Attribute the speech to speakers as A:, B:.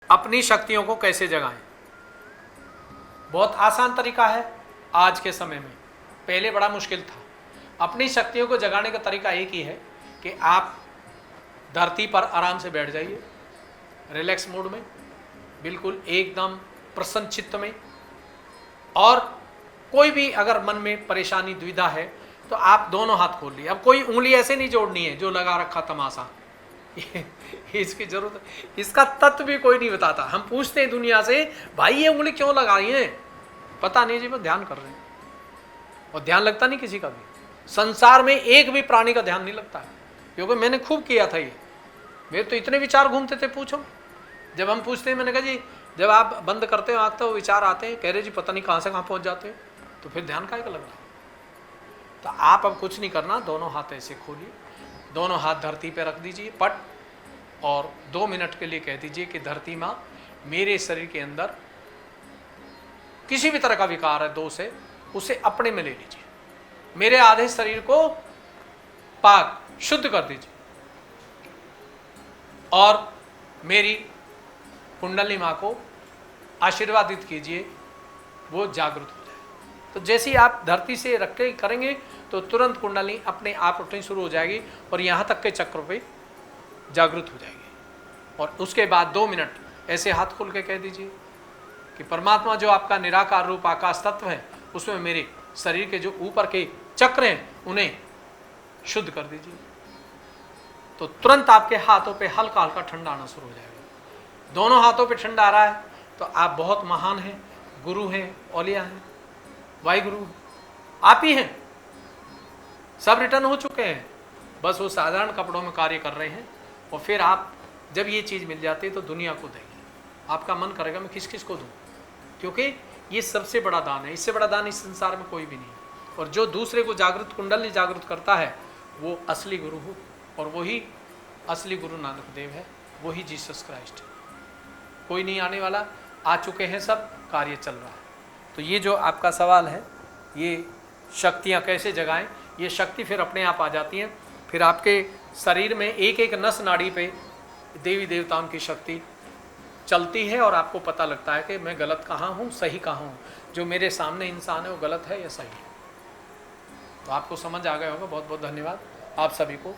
A: अपनी शक्तियों को कैसे जगाएं। बहुत आसान तरीका है आज के समय में, पहले बड़ा मुश्किल था। अपनी शक्तियों को जगाने का तरीका एक ही है कि आप धरती पर आराम से बैठ जाइए, रिलैक्स मूड में, बिल्कुल एकदम प्रसन्न चित्त में। और कोई भी अगर मन में परेशानी दुविधा है तो आप दोनों हाथ खोल लिए। अब कोई उंगली ऐसे नहीं जोड़नी है जो लगा रखा तमाशा, इसकी जरूरत, इसका तत्व भी कोई नहीं बताता। हम पूछते हैं दुनिया से, भाई ये उंगली क्यों लगाई है, पता नहीं जी, वो ध्यान कर रहे हैं। और ध्यान लगता नहीं किसी का भी, संसार में एक भी प्राणी का ध्यान नहीं लगता है, क्योंकि मैंने खूब किया था ये। मेरे तो इतने विचार घूमते थे, पूछो। जब हम पूछते हैं, मैंने कहा जी जब आप बंद करते हो आँख तो विचार आते हैं, कह रहे जी पता नहीं कहाँ से कहाँ पहुँच जाते हैं, तो फिर ध्यान काहे का लग रहा है। तो आप अब कुछ नहीं करना, दोनों हाथ ऐसे खोलिए, दोनों हाथ धरती पे रख दीजिए पट, और 2 मिनट के लिए कह दीजिए कि धरती माँ, मेरे शरीर के अंदर किसी भी तरह का विकार है, दोष है, उसे अपने में ले लीजिए, मेरे आधे शरीर को पाक शुद्ध कर दीजिए, और मेरी कुंडली माँ को आशीर्वादित कीजिए, वो जागृत हो जाए। तो जैसे ही आप धरती से रख के करेंगे तो तुरंत कुंडली अपने आप उठनी शुरू हो जाएगी और यहाँ तक के चक्र पे जागृत हो जाएगी। और उसके बाद 2 मिनट ऐसे हाथ खोल के कह दीजिए कि परमात्मा जो आपका निराकार रूप आकाश तत्व है, उसमें मेरे शरीर के जो ऊपर के चक्र हैं उन्हें शुद्ध कर दीजिए। तो तुरंत आपके हाथों पे हल्का हल्का ठंडा आना शुरू हो जाएगा। दोनों हाथों पे ठंडा आ रहा है तो आप बहुत महान हैं, गुरु हैं, औलिया हैं, वाहिगुरु आप ही हैं। सब रिटर्न हो चुके हैं, बस वो साधारण कपड़ों में कार्य कर रहे हैं। और फिर आप जब ये चीज़ मिल जाती है तो दुनिया को देंगे। आपका मन करेगा मैं किस किस को दूँ, क्योंकि ये सबसे बड़ा दान है, इससे बड़ा दान इस संसार में कोई भी नहीं। और जो दूसरे को जागृत, कुंडली जागृत करता है, वो असली गुरु हो, और वही असली गुरु नानक देव है, वही जीसस क्राइस्ट है। कोई नहीं आने वाला, आ चुके हैं सब, कार्य चल रहा है। तो ये जो आपका सवाल है, ये शक्तियाँ कैसे जगाएं, ये शक्ति फिर अपने आप आ जाती हैं। फिर आपके शरीर में एक एक नस नाड़ी पे देवी देवताओं की शक्ति चलती है और आपको पता लगता है कि मैं गलत कहाँ हूँ, सही कहाँ हूँ, जो मेरे सामने इंसान है वो गलत है या सही है। तो आपको समझ आ गया होगा। बहुत बहुत धन्यवाद आप सभी को।